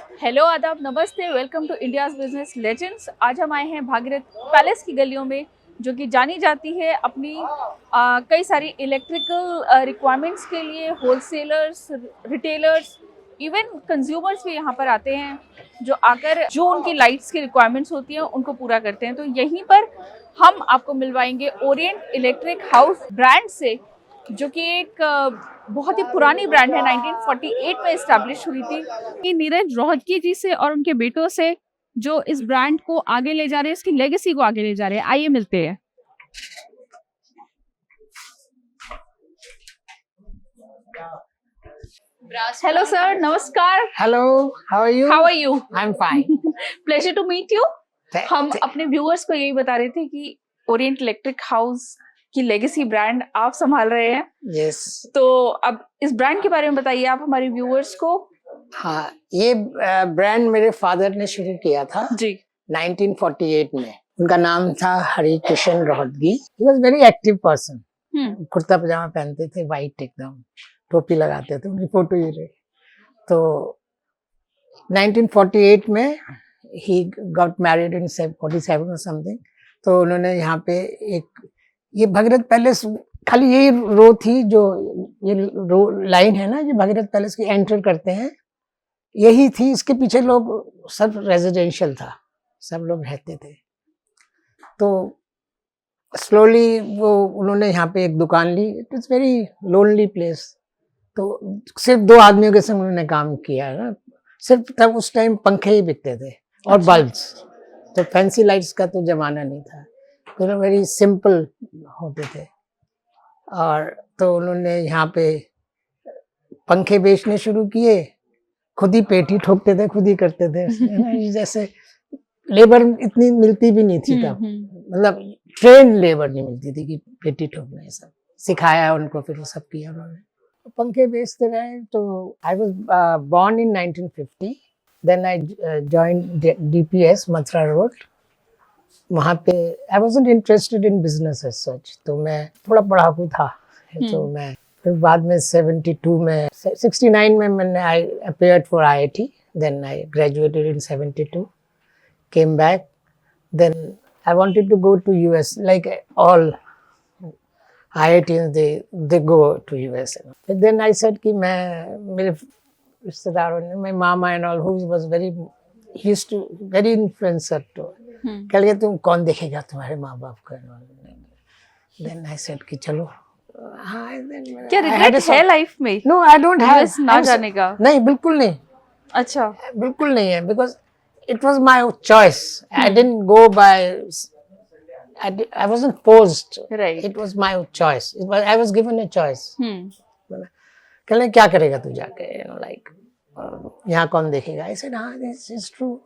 Hello आदाब नमस्ते, welcome to India's business legends. आज हम आए हैं भागीरथ पैलेस की गलियों में, जो कि जानी जाती है अपनी कई सारी इलेक्ट्रिकल रिक्वायरमेंट्स के लिए। होलसेलर्स, रिटेलर्स, इवन कंज्यूमर्स भी यहाँ पर आते हैं, जो आकर जो उनकी लाइट्स की रिक्वायरमेंट्स होती हैं उनको पूरा करते हैं। तो यहीं पर हम आपको मिलवाएंगे ओरिएंट इलेक्ट्रिक हाउस ब्रांड से, जो कि एक बहुत ही पुरानी ब्रांड है, 1948 में इस्टेब्लिश हुई थी। कि नीरज रोहतगी जी से और उनके बेटों से जो इस ब्रांड को आगे ले जा रहे हैं, इसकी लेगेसी को आगे ले जा रहे हैं। आइए मिलते हैं। हेलो सर, नमस्कार। Hello, how are you? How are you? I'm fine. Pleasure to meet you. Th- हम th- अपने व्यूअर्स को यही बता रहे थे कि ओरिएंट इलेक्ट्रिक हाउस की लेगेसी ब्रांड आप संभाल रहे हैं। Yes. तो अब इस ब्रांड के बारे में बताइए आप हमारे व्यूअर्स को। हाँ, ये ब्रांड मेरे फादर ने शुरू किया था जी। 1948 में। उनका नाम था Hari Krishna Rohatgi. He was very active person. Kurta पजामा पहनते थे, वाइट एकदम, टोपी लगाते थे, उनकी फोटो ये रही। तो 1948 में he got married in 47 or something. तो उन्होंने यहाँ पे ये भगीरथ पैलेस, खाली यही रो थी, जो ये रो लाइन है ना, ये भगीरथ पैलेस की एंटर करते हैं, यही थी। इसके पीछे लोग सब रेजिडेंशियल था, सब लोग रहते थे। तो स्लोली वो उन्होंने यहाँ पे एक दुकान ली। It is very lonely place. तो सिर्फ 2 आदमियों के संग उन्होंने काम किया है ना। सिर्फ तब उस टाइम पंखे ही बिकते थे और बल्ब्स। तो फैंसी लाइट्स का तो जमाना नहीं था, तो वेरी सिंपल होते थे। और तो उन्होंने यहाँ पे पंखे बेचने शुरू किए, खुद ही पेटी ठोकते थे, खुद ही करते थे, है ना। जैसे लेबर इतनी मिलती भी नहीं थी तब, मतलब ट्रेन लेबर नहीं मिलती थी कि पेटी ठोकना, ये सब सिखाया उनको, फिर वो सब किया उन्होंने। पंखे बेचते रहे। तो I was born in 1950, then I joined DPS Mathura road. वहाँ पे I wasn't interested in business as such, तो मैं थोड़ा पढ़ाकू था। तो मैं फिर बाद में 72 में 69 में मैंने I appeared for IIT, then I graduated in 72, came back, then I wanted to go to US, like all IITs, they go to US. But then I said कि मैं, मेरे रिश्तेदारों ने, my mama and all, who was very, he used to very influencer to, कह लिया तुम कौन देखेगा तुम्हारे माँ बाप को। Then I said कि चलो। हाँ, क्या रिग्रेट है लाइफ में? No, I don't have। US ना जाने का? नहीं, बिल्कुल नहीं। अच्छा, बिल्कुल नहीं है, because it was my choice. I didn't go by, I wasn't forced. Right. It was my choice. I was given a choice. कहले क्या करेगा तू जाके, like यहाँ कौन देखेगा। I said हाँ, this is true.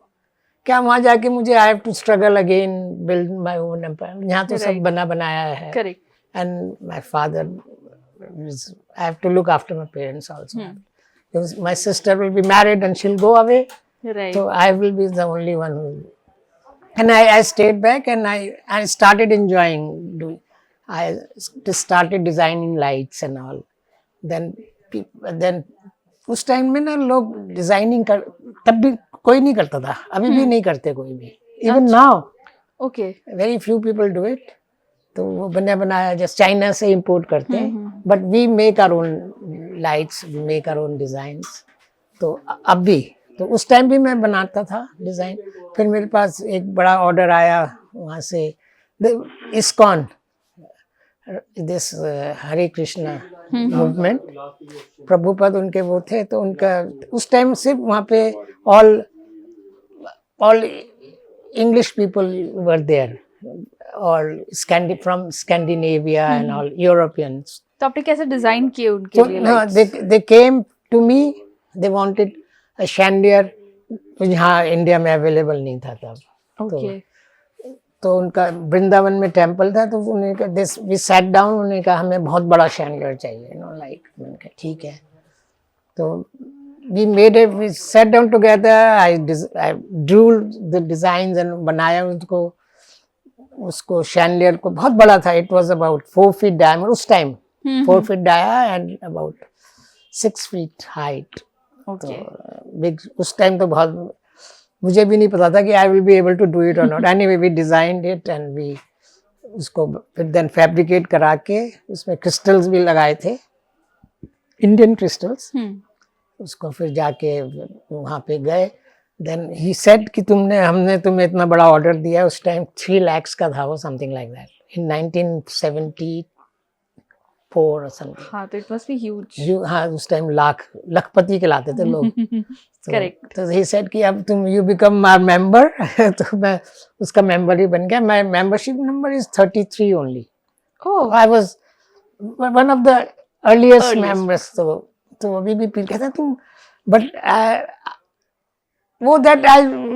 क्या वहाँ जाके मुझे I have to struggle again, build my own empire. यहाँ तो सब बना बनाया है। Correct. And my father, I have to look after my parents also. Because my sister will be married and she'll go away. Right. So I will be the only one who, and I stayed back, and I started enjoying doing. I started designing lights and all. Then उस time में ना लोग designing कर, तब भी कोई नहीं करता था, अभी भी नहीं करते कोई भी। Even now, okay, very few people do it. तो वो बना बनाया जस्ट चाइना से इंपोर्ट करते हैं, but we make our own lights, we make our own designs. तो अब भी, तो उस टाइम भी मैं बनाता था डिज़ाइन। फिर मेरे पास एक बड़ा ऑर्डर आया वहाँ से, ISKCON, this Hare Krishna movement, Prabhupada उनके वो थे। तो उनका उस टाइम सिर्फ वहाँ पे all English people were there, और from Scandinavia and all Europeans. तो आपने कैसे डिजाइन किए उनके लिए lights? They came to me, they wanted chandelier, यहाँ इंडिया में अवेलेबल नहीं था तब। Okay. तो उनका वृंदावन में टेम्पल था, तो उन्होंने कहा, वी सैट डाउन, उन्होंने कहा हमें बहुत बड़ा शैंडियर चाहिए, लाइक। मैंने कहा ठीक है। तो we sat down together, I drew the designs and बनाया उसको शैंडियर को। बहुत बड़ा था, it was about 4 feet diameter उस time, 4 feet dia and about 6 feet height. Okay big उस टाइम तो बहुत मुझे भी नहीं पता था कि I will be able to do it और not. Anyway we designed it and we उसको फिर देन फैब्रिकेट करा के उसमें क्रिस्टल्स भी लगाए थे, इंडियन क्रिस्टल्स। उसको फिर जाके वहाँ पे गए, देन ही सेड कि हमने तुम्हें इतना बड़ा ऑर्डर दिया है। उस टाइम 3 lakhs का था वो, समथिंग लाइक दैट, इन 1974 और समथिंग। हाँ, तो इट मस्ट बी ह्यूज। हाँ, उस टाइम लखपति कहलाते थे लोग। करेक्ट। तो ही सेड कि अब तुम यू बिकम आवर मेंबर। तो मैं उसका मेंबर ही बन गया। My membership number is 33 only. Oh, I was one of the earliest Earliest. Members. तो अभी भी फील कहता तुम, बट वो दैट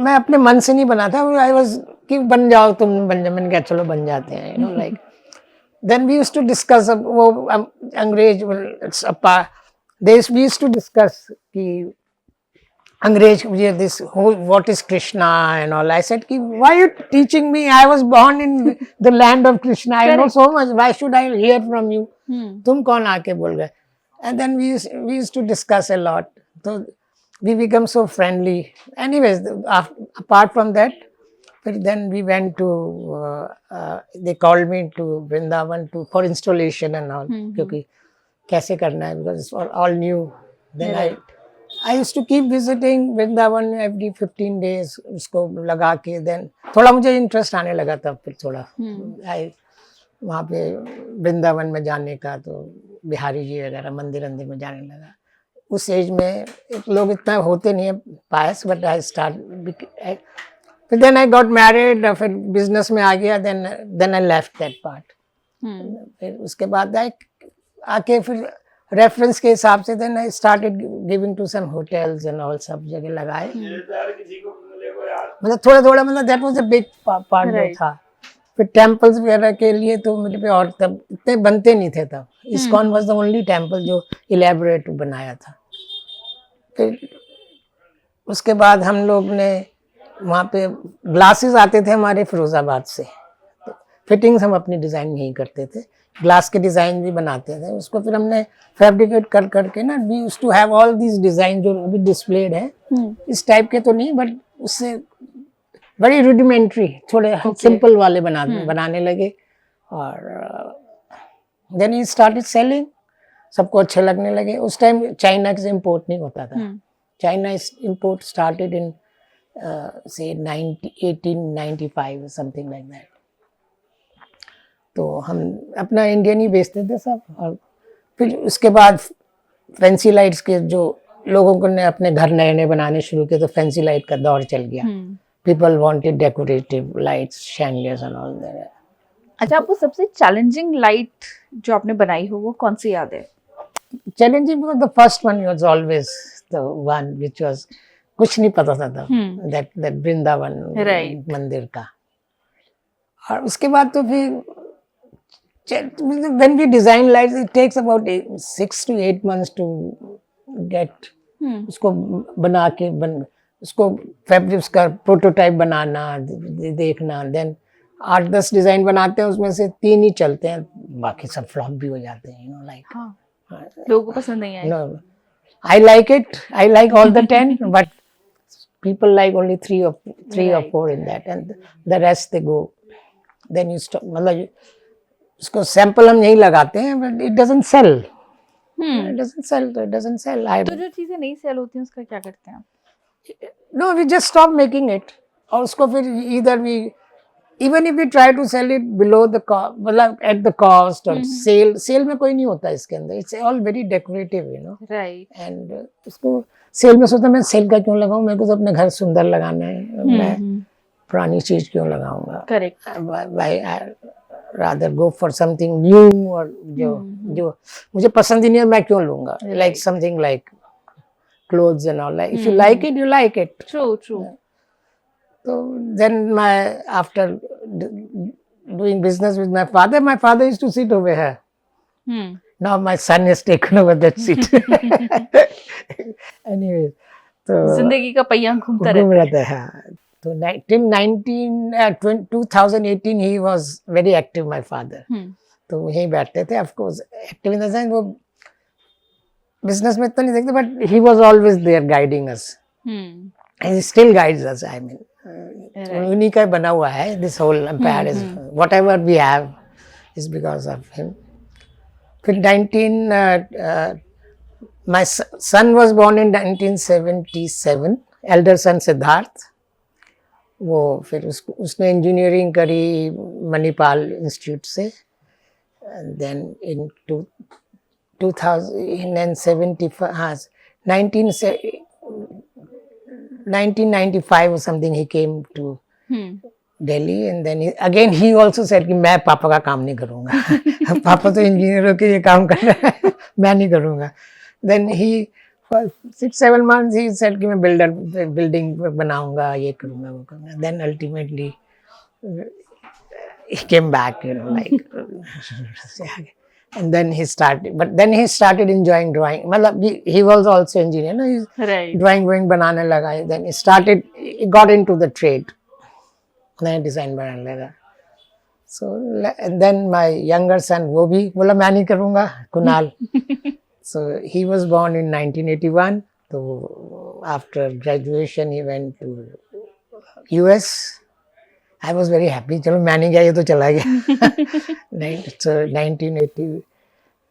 मैं अपने मन से नहीं बना था। आई वाज कि बन जाओ तुम, बन जाओ। मैंने कहा चलो बन जाते हैं, you know like. Then we used to discuss, वो अंग्रेज वी यूज्ड टू डिस्कस कि अंग्रेज this what is Krishna and all. I said कि why you teaching me, I was born in the land of Krishna, I know so much, why should I hear from you. तुम कौन आके बोल गए। And then we used to discuss a lot. तो we become so friendly. Anyways, apart from that, then we went to they called me to Vrindavan for installation and all, क्योंकि कैसे करना है, because it's all new. Then I used to keep visiting Vrindavan every 15 days, उसको लगा के। then थोड़ा मुझे interest आने लगा तब, फिर थोड़ा वहाँ पे वृंदावन में जाने का, तो बिहारी जी वगैरह मंदिर में जाने लगा। उस एज में लोग इतना होते नहीं है पायस, बट आई स्टार्ट। फिर देन आई गॉट मैरिड, फिर बिजनेस में आ गया। Then I left that part. फिर उसके बाद आके फिर रेफरेंस के हिसाब से then I started giving to some hotels and all, सब जगह लगाए। मतलब थोड़ा थोड़ा, मतलब that was a big part जो था। फिर टेम्पल्स वगैरह के लिए तो मेरे पे, और तब इतने बनते नहीं थे तब। ISKCON was the only temple जो इलेबोरेट बनाया था। फिर उसके बाद हम लोग ने वहाँ पे ग्लासेस आते थे हमारे फिरोजाबाद से, तो फिटिंग्स हम अपनी डिज़ाइन नहीं करते थे, ग्लास के डिज़ाइन भी बनाते थे। उसको फिर हमने फैब्रिकेट कर करके ना, we used to have all these design जो अभी डिस्प्लेड है। इस टाइप के तो नहीं, बट उससे वेरी रुडिमेंट्री, थोड़े सिंपल वाले बनाने लगे। और देन ही स्टार्टेड सेलिंग, सबको अच्छे लगने लगे। उस टाइम चाइना से इम्पोर्ट नहीं होता था। चाइना इम्पोर्ट स्टार्टेड इन से 1895 समथिंग लाइक दैट। तो हम अपना इंडियन ही बेचते थे सब। और फिर उसके बाद फैंसी लाइट्स के जो लोगों को ने अपने घर नए नए बनाने शुरू किए, तो फैंसी लाइट का दौर चल गया। People wanted decorative lights, chandeliers and all that. अच्छा, आपको सबसे चैलेंजिंग लाइट जो आपने बनाई हो वो कौन सी याद है? Challenging because the first one was always the one which was, कुछ नहीं पता था तब, that वृंदावन मंदिर का। और उसके बाद तो फिर when we design lights, it takes about 6 to 8 months to get उसको बना के उसको फैब्रिक्स का प्रोटोटाइप बनाना, देखना। देन 8-10 डिजाइन बनाते हैं, उसमें से 3 ही चलते हैं, बाकी सब फ्लॉप भी हो जाते हैं, यू नो लाइक। लोगों को पसंद नहीं आया। No, I like it. I like all the 10, but people like only 3 or 4 in that, and the rest they go. Then you stop. मतलब उसको सैंपल हम यही लगाते हैं, but it doesn't sell. It doesn't sell. So it doesn't sell. तो जो चीजें नहीं सेल होती हैं उसका क्या करते हैं आप? No, we just stop making it. और उसको फिर either we, even if we try to sell it below the cost, मतलब at the cost, or sale में कोई नहीं होता इसके अंदर. It's all very decorative, you know. Right. And उसको सेल में सोचता मैं सेल का क्यों लगाऊं, मेरे को तो अपने घर सुंदर लगाना है, मैं पुरानी चीज क्यों लगाऊंगा। Correct. I rather go for something new, और जो मुझे पसंद ही नहीं है मैं क्यों लूंगा। Like something like clothes and all. Like if you like it, you like it. True. So then after doing business with my father used to sit over here. Now my son has taken over that seat. Anyway, so जिंदगी का पहिया घूमता रहता है। तो till 2018 he was very active, my father. तो यहीं बैठते थे, of course active in the sense वो बिजनेस में तो नहीं देखते, but he was always there guiding us, he still guides us. I mean, उन्हीं का बना हुआ है this whole empire is whatever we have is because of him. फिर my son was born in 1977, elder son Siddharth. वो फिर उसने engineering करी मणिपाल इंस्टीट्यूट से, then in 2075 हाँ 1995 or something he came to Delhi, and then again he also said कि मैं पापा का काम नहीं करूँगा पापा तो इंजीनियरों के ये काम कर रहे हैं मैं नहीं करूँगा. Then he for 6-7 months he said कि मैं बिल्डिंग बनाऊँगा, ये करूँगा वो करूँगा. Then ultimately he came back, you know, like and then he started enjoying drawing. मतलब he was also engineer, no? He's drawing बनाने लगा. Then he got into the trade, नया डिजाइन बनाने लगा. So and then my younger son, वो भी बोला मैं नहीं करूँगा, Kunal. So he was born in 1981. So after graduation he went to US. I was very happy. चलो मैं नहीं गया ये तो चला गया. So 1980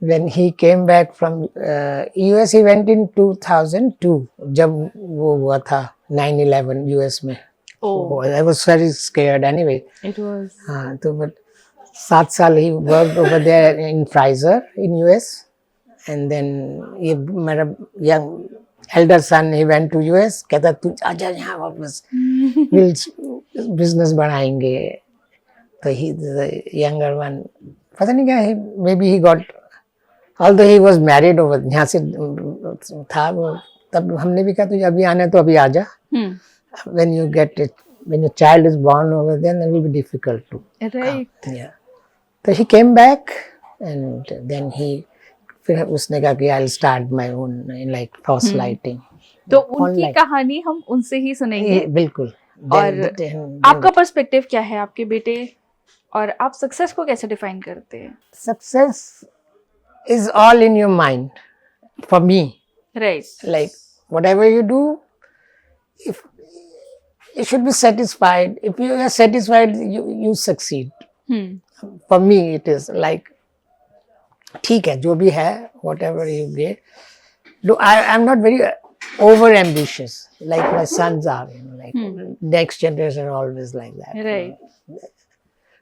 when he came back from US, he went in 2002 जब वो हुआ था 9/11 US में. Oh, I was very scared anyway. It was. हाँ तो but 7 साल he worked over there in Pfizer in US, and then ये मेरा young elder son he went to US. कहता तू आजा यहाँ वापस बिजनेस बढ़ाएंगे. तो he the younger one पता नहीं क्या maybe he got, although he was married over यहाँ से था वो, तब हमने भी कहा तुझे अभी आना है तो अभी आजा. When you get it, when your child is born over there, then it will be difficult to right. Yeah. So he came back, and then फिर उसने कहा कि I'll start my own like frost lighting. तो उनकी कहानी हम उनसे ही सुनेंगे. बिल्कुल. और आपका पर्सपेक्टिव क्या है आपके बेटे, और आप सक्सेस को कैसे डिफाइन करते हैं? Success is all in your mind for me. Right. Like whatever you do, if you should be satisfied. If you are satisfied, you succeed. For me it is like ठीक है जो भी है, whatever you get. I'm not very over ambitious like my sons are, you know, like next generation are always like that. Right.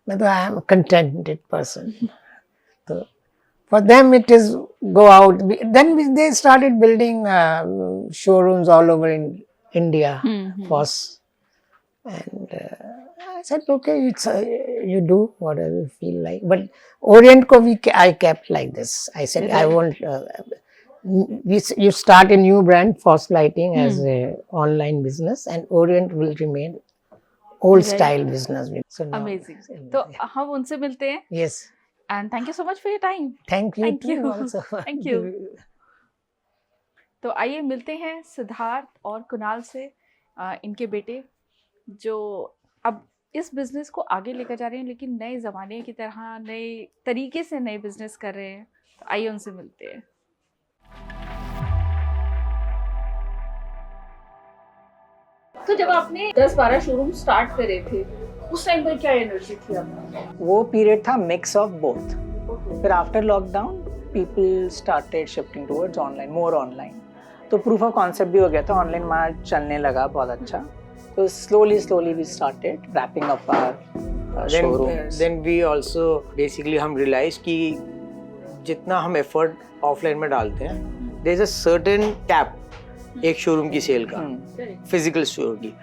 मैं तो I am a contented person. So for them it is go out. Then they started building showrooms all over in India, Foss, and I said okay, it's you do whatever you feel like. But Orient ko I kept like this. I said I won't. You start a new brand, Foss Lighting, as a online business, and Orient will remain old style business. So now, amazing. तो हम उनसे मिलते हैं. Yes. And thank you so much for your time. Thank you too also. Thank you. तो आइए मिलते हैं सिद्धार्थ और कुणाल से, इनके बेटे जो अब इस बिजनेस को आगे लेकर जा रहे हैं, लेकिन नए ज़माने की तरह नए तरीके से नए बिजनेस कर रहे हैं. तो आइए उनसे मिलते हैं. तो जब आपने 10-12 शोरूम स्टार्ट करे थे, उस टाइम पर क्या एनर्जी थी आपका? वो पीरियड था मिक्स ऑफ बोथ. फिर after lockdown people started shifting towards online, more online. तो प्रूफ ऑफ कॉन्सेप्ट भी हो गया था, ऑनलाइन मार्केट चलने लगा बहुत अच्छा. तो slowly we started wrapping up our showrooms. Then we also basically हम realize कि जितना हम effort offline में डालते हैं, there is a certain cap एक शोरूम की सेल का, फिजिकल स्टोर की.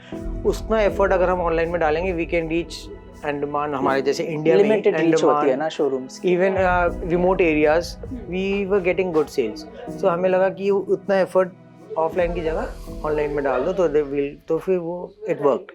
उतना एफर्ट अगर हम ऑनलाइन में डालेंगे, वी कैन रीच अंडमान, हमारे जैसे इंडिया में लिमिटेड रीच होती है ना शोरूम्स की. Even remote areas we were getting good sales. So हमें लगा कि उतना एफर्ट ऑफलाइन की जगह ऑनलाइन में डाल दो तो दे विल, तो फिर वो इट वर्कड.